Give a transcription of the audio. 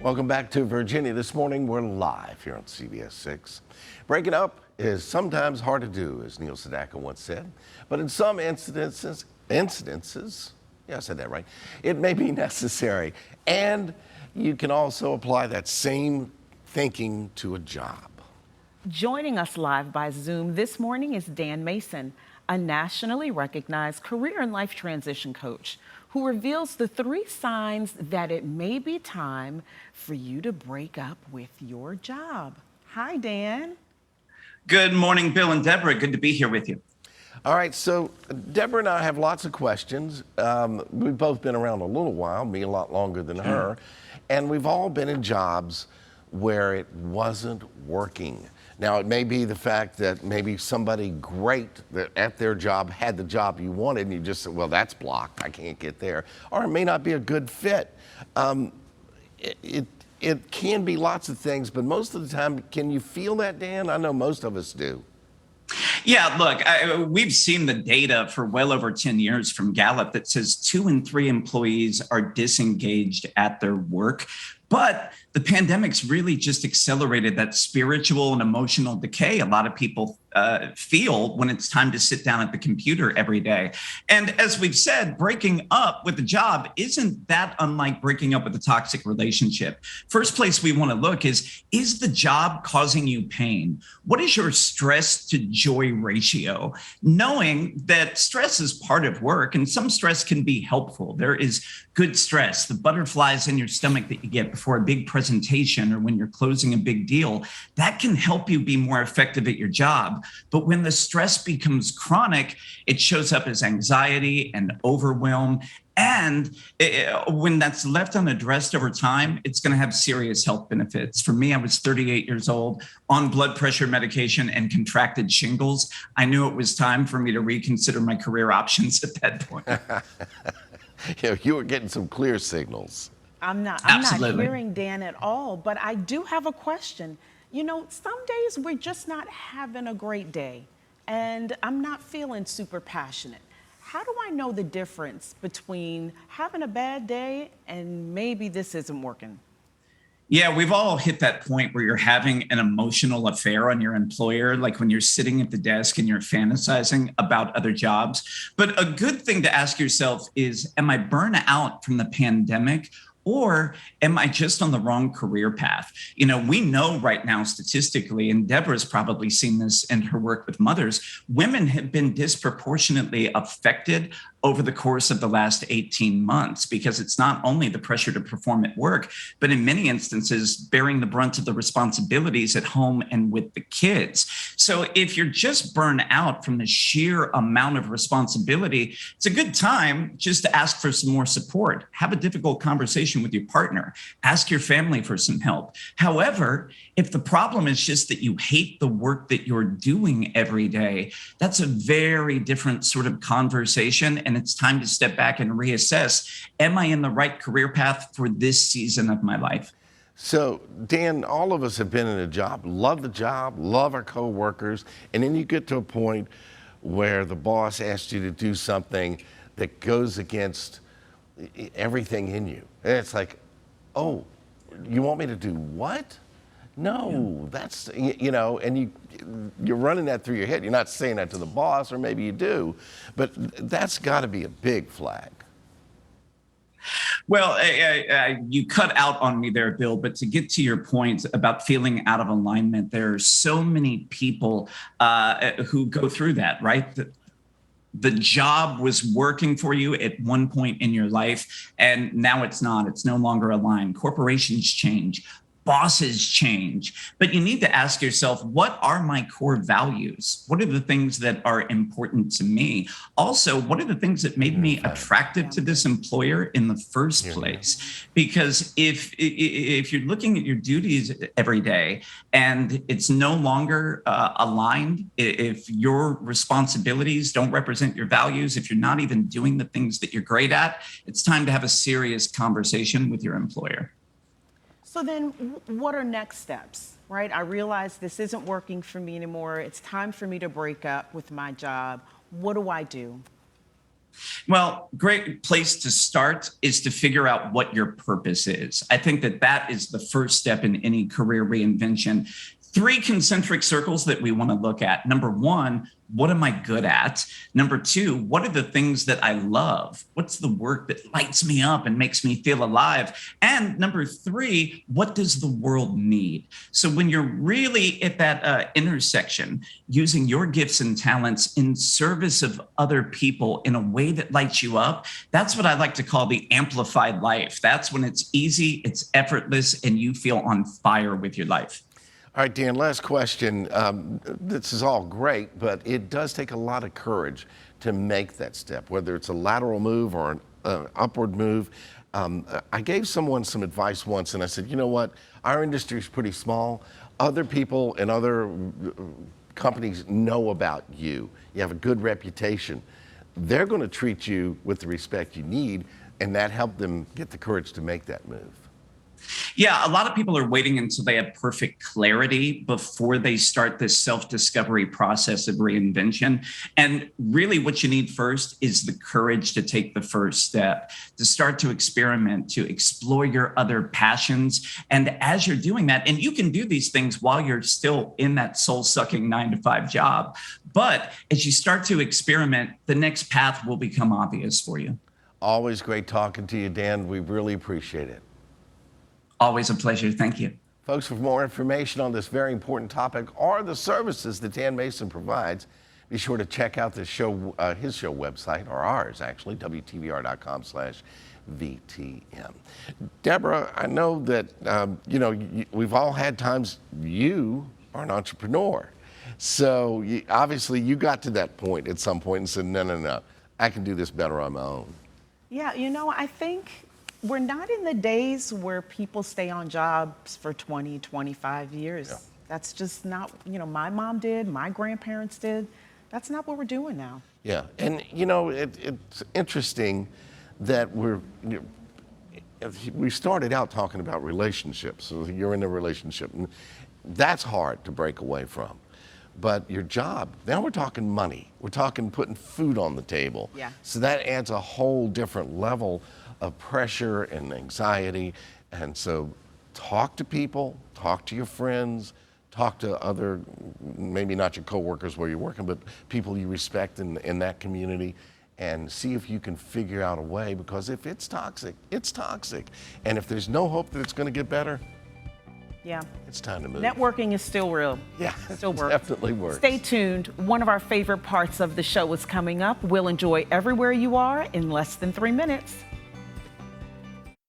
Welcome back to Virginia. This morning we're live here on CBS 6. Breaking up is sometimes hard to do, as Neil Sedaka once said, but in some incidences, yeah, I said that right, it may be necessary. And you can also apply that same thinking to a job. Joining us live by Zoom this morning is Dan Mason, a nationally recognized career and life transition coach who reveals the 3 signs that it may be time for you to break up with your job. Hi, Dan. Good morning, Bill and Deborah. Good to be here with you. All right, so Deborah and I have lots of questions. We've both been around a little while, me a lot longer than her, and we've all been in jobs where it wasn't working. Now, it may be the fact that maybe somebody great that at their job had the job you wanted, and you just said, well, that's blocked, I can't get there. Or it may not be a good fit. It can be lots of things, but most of the time, can you feel that, Dan? I know most of us do. Yeah, look, we've seen the data for well over 10 years from Gallup that says 2 in 3 employees are disengaged at their work. But the pandemic's really just accelerated that spiritual and emotional decay a lot of people feel when it's time to sit down at the computer every day. And as we've said, breaking up with a job isn't that unlike breaking up with a toxic relationship. First place we want to look is the job causing you pain? What is your stress to joy ratio? Knowing that stress is part of work and some stress can be helpful. There is good stress, the butterflies in your stomach that you get before a big presentation or when you're closing a big deal, that can help you be more effective at your job. But when the stress becomes chronic, it shows up as anxiety and overwhelm. And when that's left unaddressed over time, it's going to have serious health benefits. For me, I was 38 years old on blood pressure medication and contracted shingles. I knew it was time for me to reconsider my career options at that point. Yeah, you were getting some clear signals. I'm not hearing Dan at all, but I do have a question. You know, some days we're just not having a great day, and I'm not feeling super passionate. How do I know the difference between having a bad day and maybe this isn't working? Yeah, we've all hit that point where you're having an emotional affair on your employer, like when you're sitting at the desk and you're fantasizing about other jobs. But a good thing to ask yourself is, am I burnt out from the pandemic? Or am I just on the wrong career path? You know, we know right now statistically, and Deborah's probably seen this in her work with mothers, women have been disproportionately affected over the course of the last 18 months, because it's not only the pressure to perform at work, but in many instances, bearing the brunt of the responsibilities at home and with the kids. So if you're just burned out from the sheer amount of responsibility, it's a good time just to ask for some more support. Have a difficult conversation with your partner. Ask your family for some help. However, if the problem is just that you hate the work that you're doing every day, that's a very different sort of conversation. And it's time to step back and reassess, am I in the right career path for this season of my life? So, Dan, all of us have been in a job, love our coworkers, and then you get to a point where the boss asks you to do something that goes against everything in you. And it's like, oh, you want me to do what? No, that's, you know, and you're running that through your head. You're not saying that to the boss, or maybe you do, but that's got to be a big flag. Well, you cut out on me there, Bill, but to get to your point about feeling out of alignment, there are so many people who go through that, right? The job was working for you at one point in your life, and now it's not. It's no longer aligned. Corporations change. Bosses change, but you need to ask yourself, what are my core values? What are the things that are important to me? Also, what are the things that made me attractive to this employer in the first place? Because if you're looking at your duties every day and it's no longer aligned, if your responsibilities don't represent your values, if you're not even doing the things that you're great at, it's time to have a serious conversation with your employer. So then what are next steps, right? I realize this isn't working for me anymore. It's time for me to break up with my job. What do I do? Well, great place to start is to figure out what your purpose is. I think that that is the first step in any career reinvention. Three concentric circles that we want to look at. Number one, what am I good at? Number two, what are the things that I love? What's the work that lights me up and makes me feel alive? And number three, what does the world need? So when you're really at that intersection, using your gifts and talents in service of other people in a way that lights you up, that's what I like to call the amplified life. That's when it's easy, it's effortless, and you feel on fire with your life. All right, Dan, last question. This is all great, but it does take a lot of courage to make that step, whether it's a lateral move or an upward move. I gave someone some advice once, and I said, you know what? Our industry is pretty small. Other people and other companies know about you. You have a good reputation. They're going to treat you with the respect you need, and that helped them get the courage to make that move. Yeah, a lot of people are waiting until they have perfect clarity before they start this self-discovery process of reinvention. And really what you need first is the courage to take the first step, to start to experiment, to explore your other passions. And as you're doing that, and you can do these things while you're still in that soul-sucking 9-to-5 job, but as you start to experiment, the next path will become obvious for you. Always great talking to you, Dan. We really appreciate it. Always a pleasure. Thank you. Folks, for more information on this very important topic or the services that Dan Mason provides, be sure to check out the show, his show website, or ours actually, WTVR.com/VTM. Deborah, I know that we've all had times you are an entrepreneur. So obviously you got to that point at some point and said, no, I can do this better on my own. Yeah, I think we're not in the days where people stay on jobs for 20, 25 years. Yeah. That's just not, my mom did, my grandparents did. That's not what we're doing now. Yeah, and it's interesting that we started out talking about relationships. So you're in a relationship, and that's hard to break away from. But your job, now we're talking money. We're talking putting food on the table. Yeah. So that adds a whole different level of pressure and anxiety. And so talk to people, talk to your friends, talk to other, maybe not your coworkers where you're working, but people you respect in that community, and see if you can figure out a way, because if it's toxic, it's toxic. And if there's no hope that it's going to get better, Yeah. it's time to move. Networking is still real. Yeah, Still works. definitely works. Stay tuned. One of our favorite parts of the show is coming up. We'll enjoy everywhere you are in less than 3 minutes.